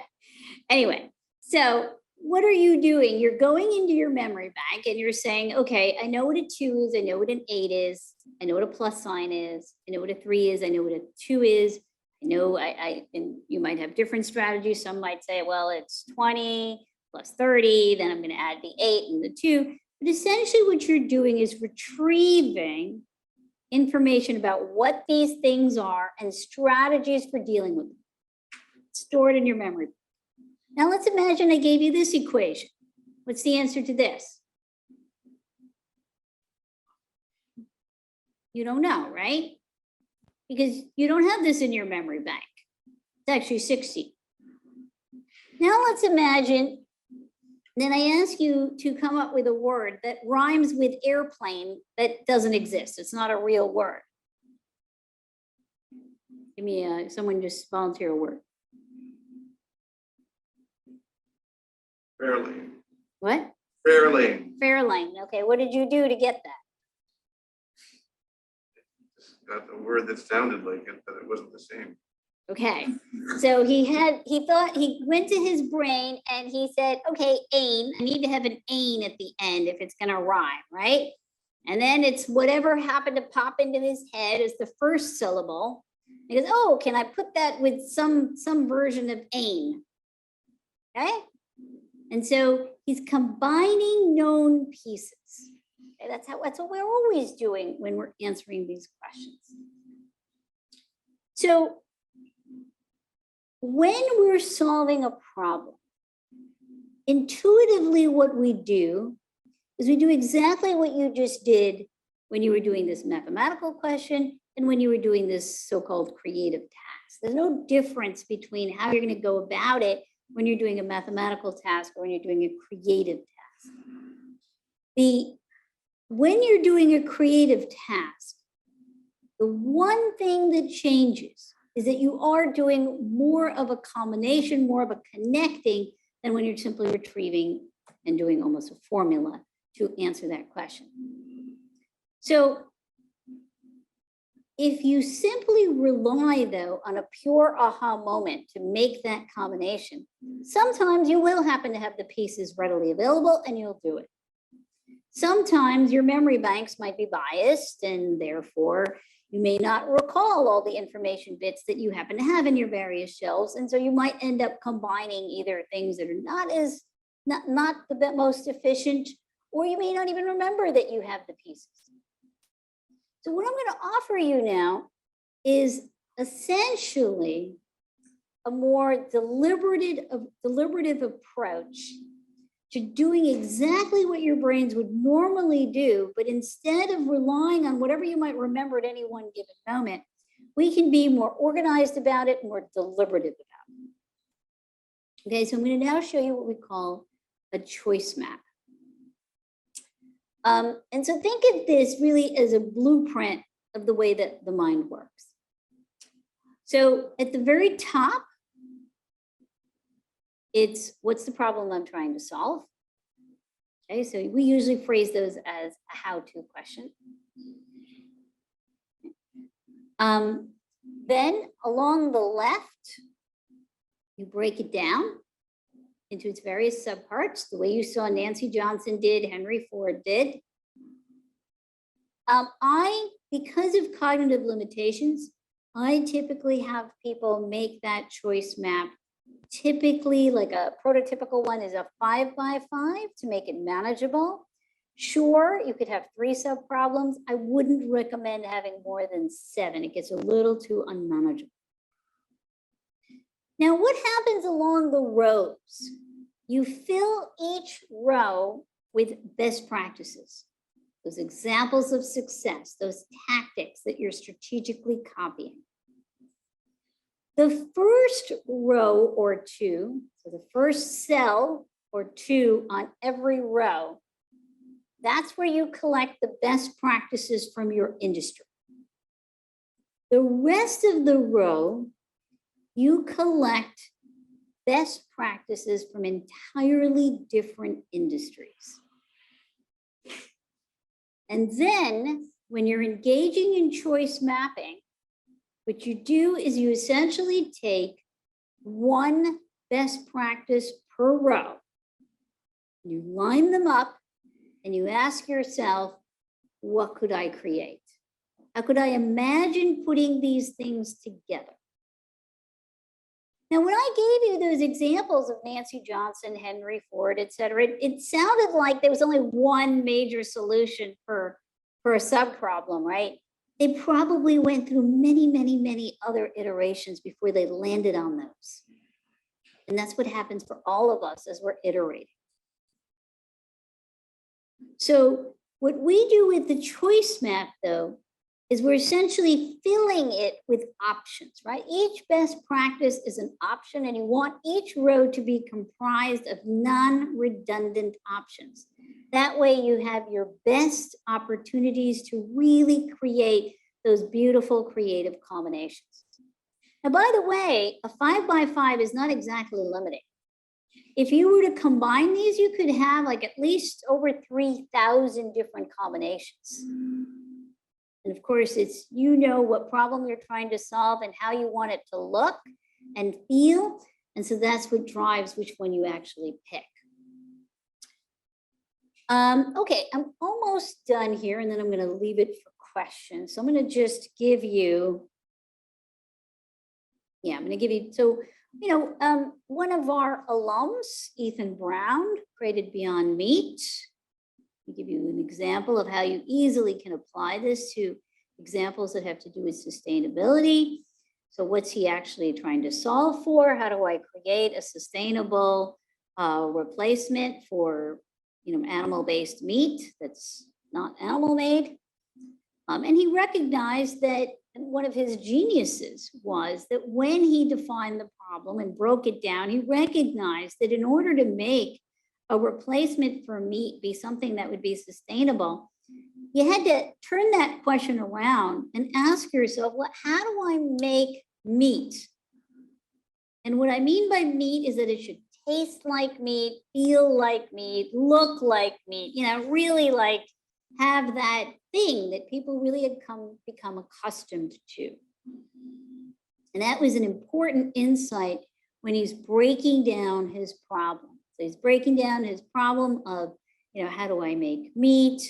Anyway, so what are you doing? You're going into your memory bank and you're saying, okay, I know what a 2 is. I know what an 8 is. I know what a plus sign is. I know what a 3 is. I know what a 2 is. I know and you might have different strategies. Some might say, well, it's 20 plus 30. Then I'm going to add the 8 and the 2. But essentially what you're doing is retrieving information about what these things are and strategies for dealing with them. Stored in your memory. Now let's imagine I gave you this equation. What's the answer to this? You don't know, right? Because you don't have this in your memory bank. It's actually 60. Now let's imagine then I ask you to come up with a word that rhymes with airplane that doesn't exist. It's not a real word. Give me someone just volunteer a word. Fairlane. What? Fairlane. Fairlane. Okay, what did you do to get that? Just got the word that sounded like it, but it wasn't the same. Okay, so he went to his brain and he said, okay, ain, I need to have an ain at the end if it's gonna rhyme, right? And then it's whatever happened to pop into his head as the first syllable. He goes, oh, can I put that with some version of ain? Okay, and so he's combining known pieces. Okay, that's what we're always doing when we're answering these questions. So when we're solving a problem, intuitively what we do is we do exactly what you just did when you were doing this mathematical question and when you were doing this so-called creative task. There's no difference between how you're going to go about it when you're doing a mathematical task or when you're doing a creative task. When you're doing a creative task, the one thing that changes is that you are doing more of a combination, more of a connecting than when you're simply retrieving and doing almost a formula to answer that question. So if you simply rely, though, on a pure aha moment to make that combination, sometimes you will happen to have the pieces readily available and you'll do it. Sometimes your memory banks might be biased and therefore you may not recall all the information bits that you happen to have in your various shelves. And so you might end up combining either things that are not the most efficient, or you may not even remember that you have the pieces. So what I'm going to offer you now is essentially a more deliberative approach to doing exactly what your brains would normally do, but instead of relying on whatever you might remember at any one given moment, we can be more organized about it, more deliberative about it. Okay, so I'm going to now show you what we call a choice map. And so think of this really as a blueprint of the way that the mind works. So at the very top, it's what's the problem I'm trying to solve? Okay, so we usually phrase those as a how-to question. Then along the left, you break it down into its various subparts, the way you saw Nancy Johnson did, Henry Ford did. Because of cognitive limitations, I typically have people make that choice map. Typically, like a prototypical one is a 5x5 to make it manageable. Sure, you could have 3 sub-problems. I wouldn't recommend having more than 7. It gets a little too unmanageable. Now, what happens along the rows? You fill each row with best practices, those examples of success, those tactics that you're strategically copying. The first row or 2, so the first cell or 2 on every row, that's where you collect the best practices from your industry. The rest of the row, you collect best practices from entirely different industries. And then when you're engaging in choice mapping, what you do is you essentially take one best practice per row. You line them up and you ask yourself, what could I create? How could I imagine putting these things together? Now, when I gave you those examples of Nancy Johnson, Henry Ford, et cetera, it sounded like there was only one major solution for a sub-problem, right? They probably went through many, many, many other iterations before they landed on those. And that's what happens for all of us as we're iterating. So what we do with the choice map, though, is we're essentially filling it with options, right? Each best practice is an option, and you want each row to be comprised of non-redundant options. That way you have your best opportunities to really create those beautiful creative combinations. Now, by the way, a 5x5 is not exactly limiting. If you were to combine these, you could have like at least over 3,000 different combinations. And of course, it's, you know, what problem you're trying to solve and how you want it to look and feel. And so that's what drives which one you actually pick. Okay, I'm almost done here, and then I'm going to leave it for questions. So I'm going to just give you, so, you know, one of our alums, Ethan Brown, created Beyond Meat. I'll give you an example of how you easily can apply this to examples that have to do with sustainability. So what's he actually trying to solve for? How do I create a sustainable replacement for, you know, animal-based meat that's not animal-made? And he recognized that one of his geniuses was that when he defined the problem and broke it down, he recognized that in order to make a replacement for meat be something that would be sustainable, you had to turn that question around and ask yourself, well, how do I make meat? And what I mean by meat is that it should taste like meat, feel like meat, look like meat, you know, really like have that thing that people really had become accustomed to. And that was an important insight when he's breaking down his problem. So he's breaking down his problem of, you know, how do I make meat?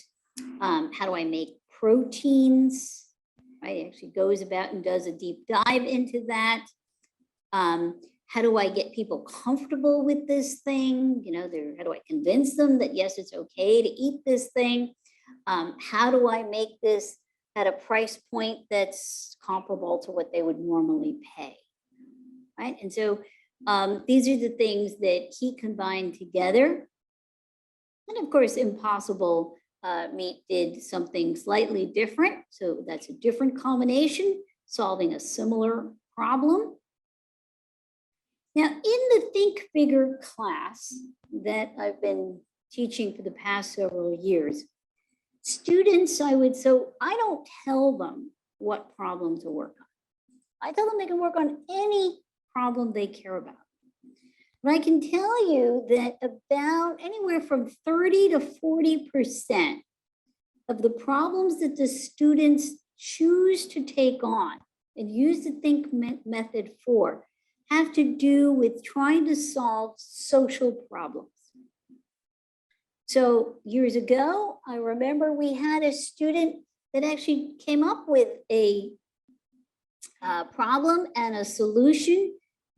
How do I make proteins? Right? He actually goes about and does a deep dive into that. How do I get people comfortable with this thing? You know, how do I convince them that, yes, it's okay to eat this thing? How do I make this at a price point that's comparable to what they would normally pay? Right? And so these are the things that he combined together. And of course, Impossible Meat did something slightly different. So that's a different combination, solving a similar problem. Now, in the Think Bigger class that I've been teaching for the past several years, students, I don't tell them what problem to work on. I tell them they can work on any problem they care about. But I can tell you that about anywhere from 30 to 40% of the problems that the students choose to take on and use the think method for have to do with trying to solve social problems. So years ago, I remember we had a student that actually came up with a problem and a solution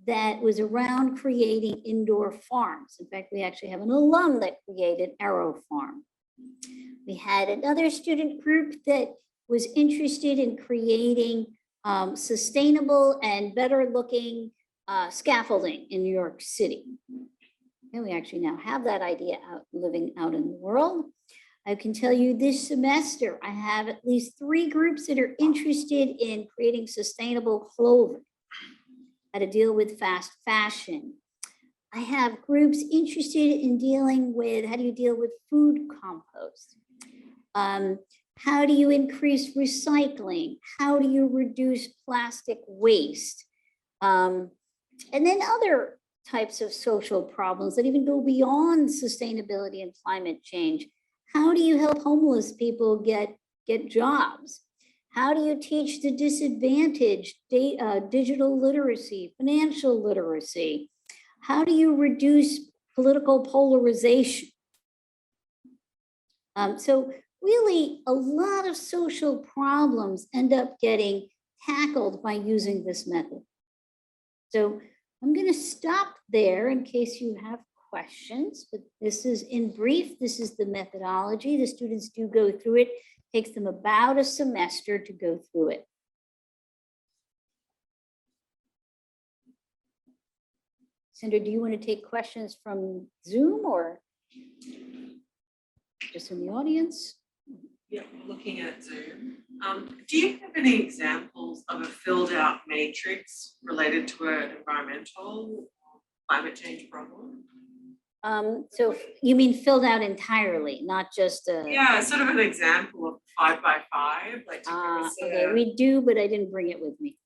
that was around creating indoor farms. In fact, we actually have an alum that created Arrow Farm. We had another student group that was interested in creating sustainable and better looking scaffolding in New York City. And we actually now have that idea living out in the world. I can tell you this semester, I have at least 3 groups that are interested in creating sustainable clothing, how to deal with fast fashion. I have groups interested in dealing with how do you deal with food compost? How do you increase recycling? How do you reduce plastic waste? And then other types of social problems that even go beyond sustainability and climate change. How do you help homeless people get jobs? How do you teach the disadvantaged digital literacy, financial literacy? How do you reduce political polarization? So really, a lot of social problems end up getting tackled by using this method. So I'm going to stop there in case you have questions, but this is in brief, this is the methodology. The students do go through it. It takes them about a semester to go through it. Sandra, do you want to take questions from Zoom or just in the audience? Yeah, we're looking at Zoom. Do you have any examples of a filled out matrix related to an environmental or climate change problem? So you mean filled out entirely, not just a... Yeah, sort of an example of 5 by 5. Like to give us okay, we do, but I didn't bring it with me.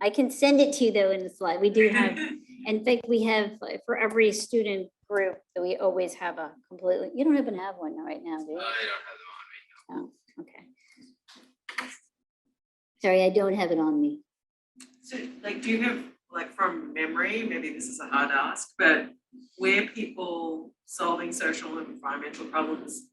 I can send it to you though in the slide. We do have, in fact, we have for every student group that we always have a completely, you don't even have one right now, do you? I don't have them on me. Oh, okay. Sorry, I don't have it on me. So like, do you have like from memory, maybe this is a hard ask, but where people solving social and environmental problems,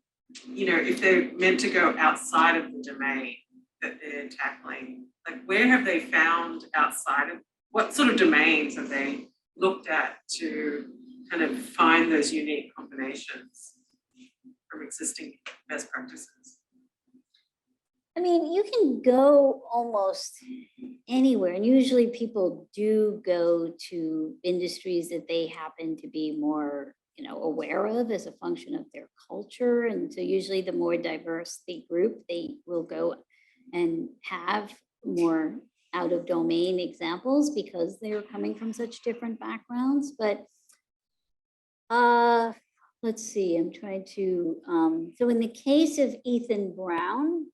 you know, if they're meant to go outside of the domain that they're tackling, like where have they found outside of, what sort of domains have they looked at to kind of find those unique combinations from existing best practices? I mean, you can go almost anywhere, and usually people do go to industries that they happen to be more, you know, aware of as a function of their culture. And so usually the more diverse the group, they will go and have more out of domain examples because they're coming from such different backgrounds. But let's see, I'm trying to, so in the case of Ethan Brown,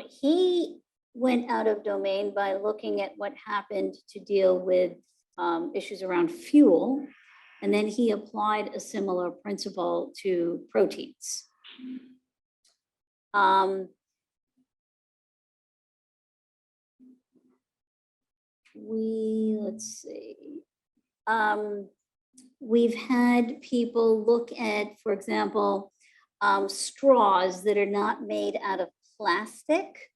he went out of domain by looking at what happened to deal with issues around fuel. And then he applied a similar principle to proteins. Let's see. We've had people look at, for example, straws that are not made out of plastic.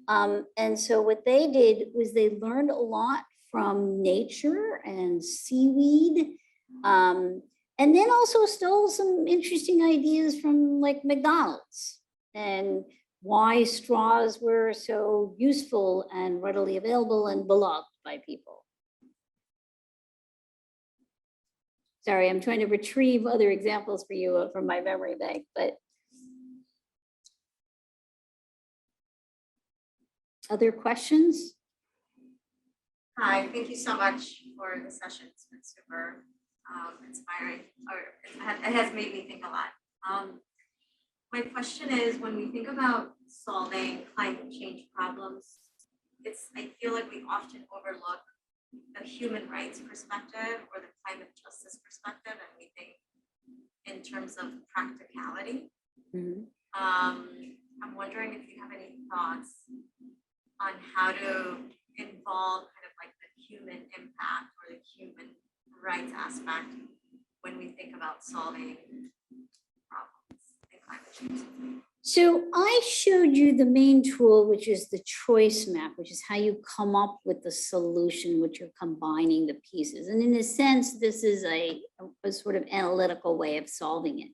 And so what they did was they learned a lot from nature and seaweed, and then also stole some interesting ideas from like McDonald's and why straws were so useful and readily available and beloved by people. Sorry, I'm trying to retrieve other examples for you from my memory bank, but other questions? Hi, thank you so much for the session. It's been super inspiring, or it has made me think a lot. My question is, when we think about solving climate change problems, I feel like we often overlook the human rights perspective or the climate justice perspective, and we think in terms of practicality. Mhm. I'm wondering if you have any thoughts on how to involve kind of like the human impact or the human rights aspect when we think about solving problems in climate change. So I showed you the main tool, which is the choice map, which is how you come up with the solution, which you're combining the pieces. And in a sense, this is a sort of analytical way of solving it.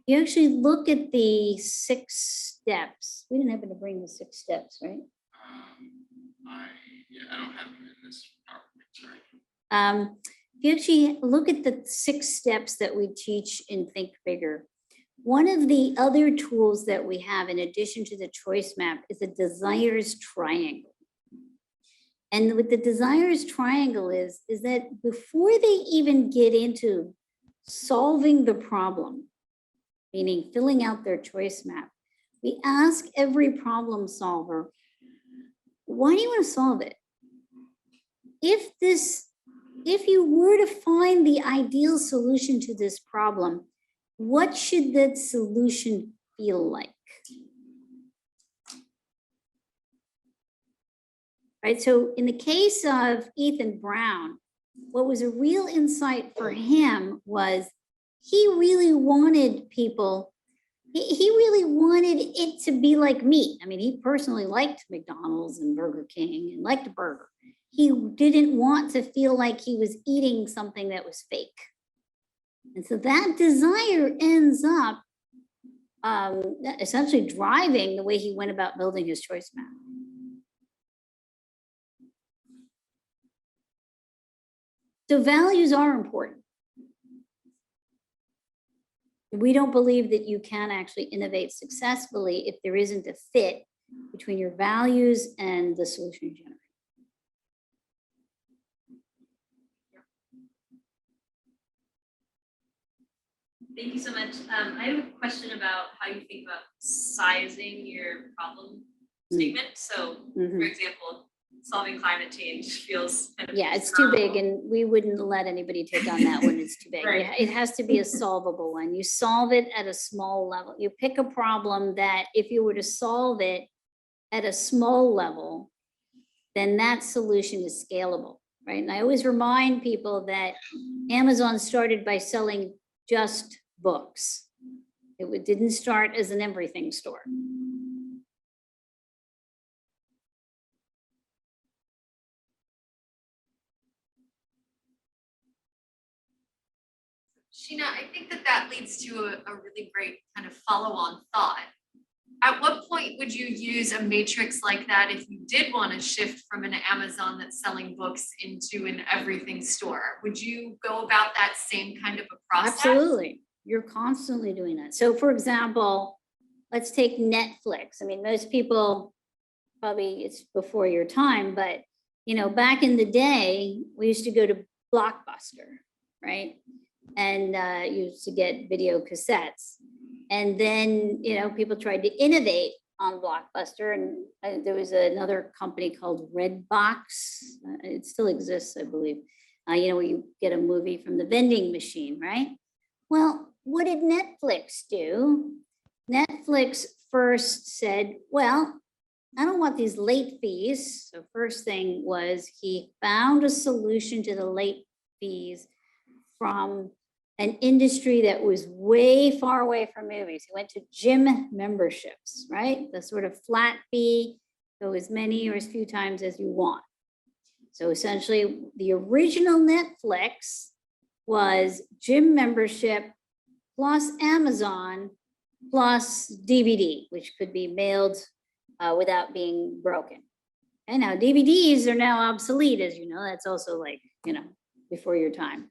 You actually look at the 6 steps. We didn't happen to bring the 6 steps, right? I don't have them in this PowerPoint, sorry. If you actually look at the 6 steps that we teach in Think Bigger, one of the other tools that we have in addition to the choice map is a desires triangle. And what the desires triangle is that before they even get into solving the problem, meaning filling out their choice map, we ask every problem solver, why do you want to solve it? If you were to find the ideal solution to this problem, what should that solution feel like? Right, so in the case of Ethan Brown, what was a real insight for him was he really wanted people, he really wanted it to be like meat. I mean, he personally liked McDonald's and Burger King and liked a burger. He didn't want to feel like he was eating something that was fake. And so that desire ends up essentially driving the way he went about building his choice map. So values are important. We don't believe that you can actually innovate successfully if there isn't a fit between your values and the solution you generate. Thank you so much. I have a question about how you think about sizing your problem statement. So, for example, solving climate change feels kind of yeah, it's too big, and we wouldn't let anybody take on that one. It's too big. Right. It has to be a solvable one. You solve it at a small level. You pick a problem that if you were to solve it at a small level, then that solution is scalable, right? And I always remind people that Amazon started by selling just books. It didn't start as an everything store. Sheena, I think that leads to a really great kind of follow-on thought. At what point would you use a matrix like that if you did want to shift from an Amazon that's selling books into an everything store? Would you go about that same kind of a process? Absolutely. You're constantly doing that. So for example, let's take Netflix. I mean, most people, probably it's before your time, but you know, back in the day, we used to go to Blockbuster, right? And used to get video cassettes. And then, you know, people tried to innovate on Blockbuster, and there was another company called Redbox. It still exists, I believe. You know, where you get a movie from the vending machine, right? Well, what did Netflix do? Netflix first said, well, I don't want these late fees. So first thing was he found a solution to the late fees from an industry that was way far away from movies. He went to gym memberships, right? The sort of flat fee, go as many or as few times as you want. So essentially the original Netflix was gym membership plus Amazon plus DVD, which could be mailed without being broken. And now DVDs are now obsolete, as you know. That's also like, you know, before your time.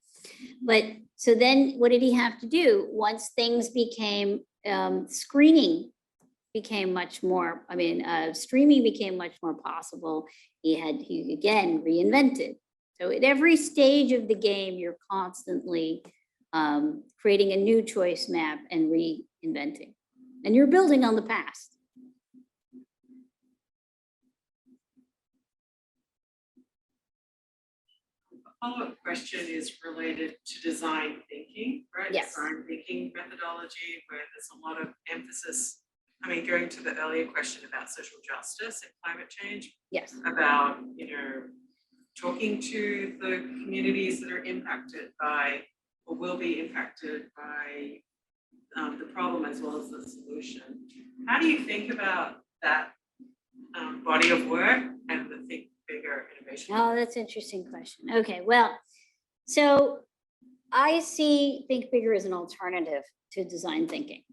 But so then what did he have to do? Once things became, screening became much more, streaming became much more possible, he again reinvented. So at every stage of the game, you're constantly creating a new choice map and reinventing. And you're building on the past. follow-up question is related to design thinking, right? Yes. Design thinking methodology, where there's a lot of emphasis. I mean, going to the earlier question about social justice and climate change, Yes. about, talking to the communities that are impacted by or will be impacted by the problem as well as the solution. How do you think about that body of work and the think bigger innovation? Oh, that's an interesting question. Okay, well, so I see think bigger as an alternative to design thinking.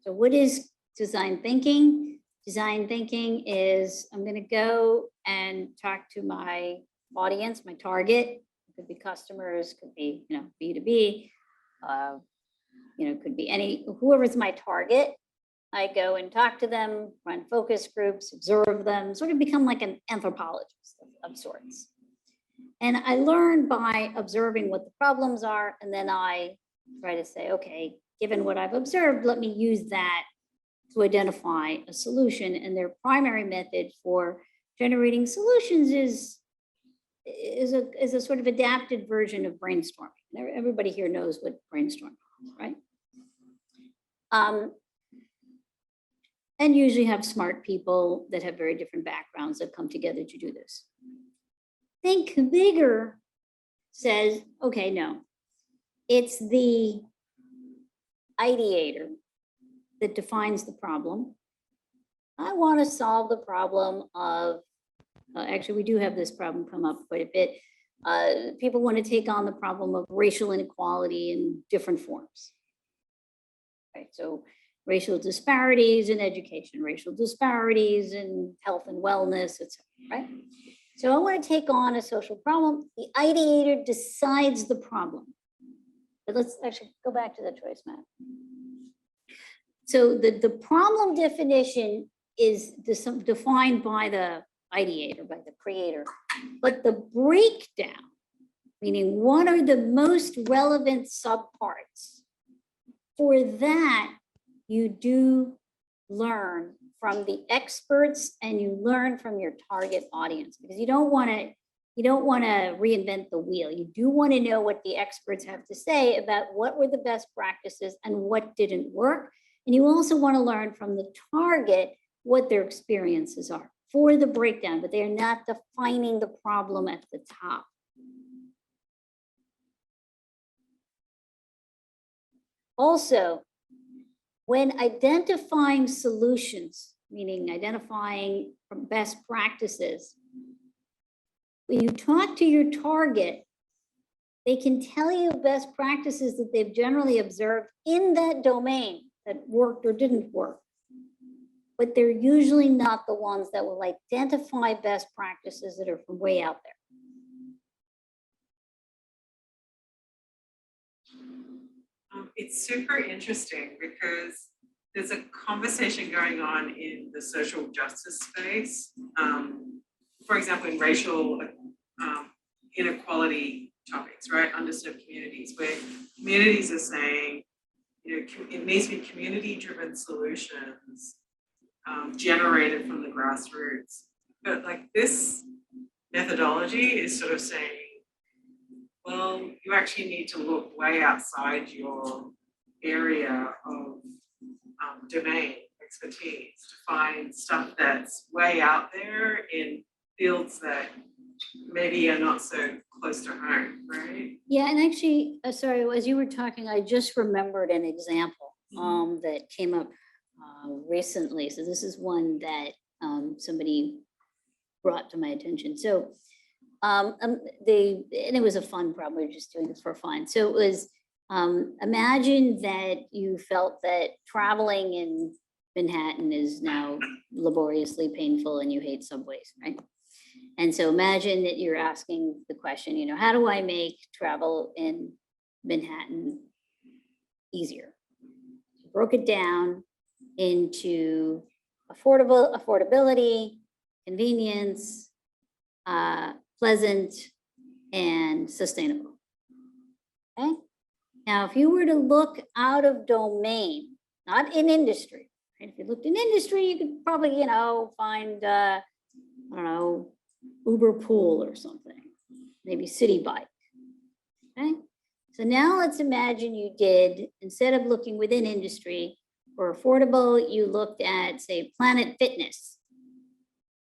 So what is design thinking? Design thinking is I'm going to go and talk to my audience, my target. It could be customers, could be, B2B, could be whoever's my target. I go and talk to them, run focus groups, observe them, sort of become like an anthropologist of sorts. And I learn by observing what the problems are, and then I try to say, okay, given what I've observed, let me use that to identify a solution. And their primary method for generating solutions is a sort of adapted version of brainstorming. Everybody here knows what brainstorming is, right? And usually have smart people that have very different backgrounds that come together to do this. Think bigger says, okay, no, it's the ideator that defines the problem. I want to solve the problem of, actually, we do have this problem come up quite a bit. People want to take on the problem of racial inequality in different forms. Right, so racial disparities in education, racial disparities in health and wellness, etc. Right? So I want to take on a social problem. The ideator decides the problem. But let's actually go back to the choice map. So the problem definition is defined by the ideator, by the creator. But the breakdown, meaning what are the most relevant subparts, for that, you do learn from the experts and you learn from your target audience, because you don't want to reinvent the wheel. You do want to know what the experts have to say about what were the best practices and what didn't work. And you also want to learn from the target what their experiences are for the breakdown, but they are not defining the problem at the top. Also, when identifying solutions, meaning identifying best practices, when you talk to your target, they can tell you best practices that they've generally observed in that domain that worked or didn't work. But they're usually not the ones that will identify best practices that are from way out there. It's super interesting because there's a conversation going on in the social justice space. For example, in racial inequality topics, right? Underserved communities, where communities are saying, it needs to be community-driven solutions generated from the grassroots. But like this methodology is sort of saying, well, you actually need to look way outside your area of domain expertise to find stuff that's way out there in fields that maybe are not so close to home, right? Yeah, and actually, sorry, as you were talking, I just remembered an example that came up recently. So this is one that somebody brought to my attention. So and it was a fun problem. We were just doing it for fun. So it was, imagine that you felt that traveling in Manhattan is now laboriously painful and you hate subways, right? And so imagine that you're asking the question, how do I make travel in Manhattan easier? You broke it down into affordability, convenience, pleasant, and sustainable. Okay. Now, if you were to look out of domain, not in industry, right? If you looked in industry, you could probably, find, I don't know, Uber Pool or something. maybe city bike. Okay, so now let's imagine you did, instead of looking within industry for affordable, you looked at, say, Planet Fitness.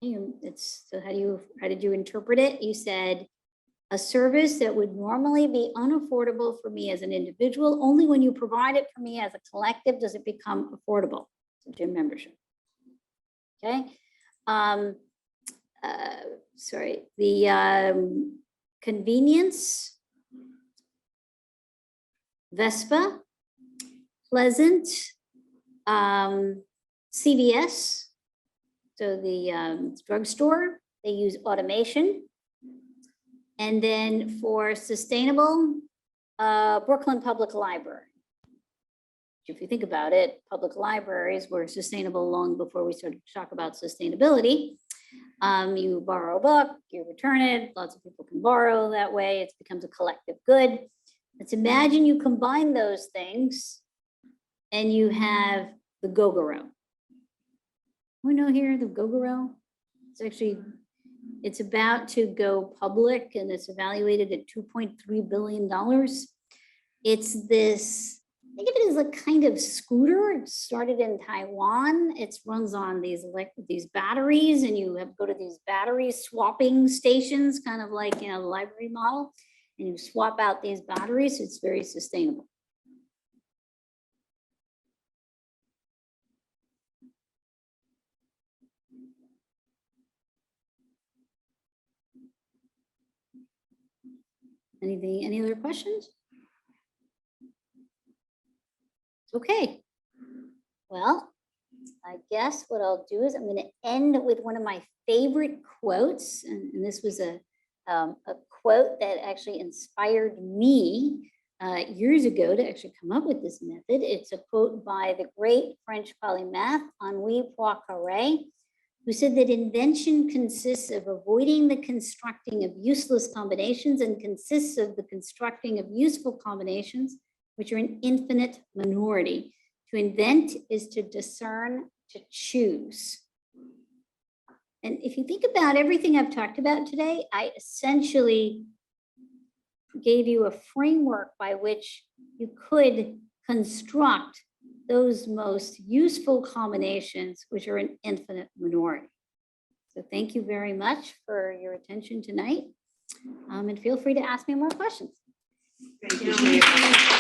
So how did you interpret it? You said a service that would normally be unaffordable for me as an individual, only when you provide it for me as a collective does it become affordable. So gym membership. Okay. Sorry, the convenience, Vespa, Pleasant, CVS, so the drugstore, they use automation. And then for sustainable, Brooklyn Public Library. If you think about it, public libraries were sustainable long before we started to talk about sustainability. You borrow a book, you return it, lots of people can borrow that way, it becomes a collective good. Let's imagine you combine those things and you have the Gogoro. We know here the Gogoro, it's about to go public and it's evaluated at $2.3 billion. It's this, think of it as a kind of scooter. It started in Taiwan. It runs on these batteries, and you have to go to these battery swapping stations, kind of like, you know, the library model, and you swap out these batteries. It's very sustainable. Any other questions? Okay. Well, I guess what I'll do is I'm going to end with one of my favorite quotes. And this was a quote that actually inspired me years ago to actually come up with this method. It's a quote by the great French polymath Henri Poincaré, who said that invention consists of avoiding the constructing of useless combinations and consists of the constructing of useful combinations, which are an infinite minority. To invent is to discern, to choose. And if you think about everything I've talked about today, I essentially gave you a framework by which you could construct those most useful combinations, which are an infinite minority. So thank you very much for your attention tonight. And feel free to ask me more questions. Thank you.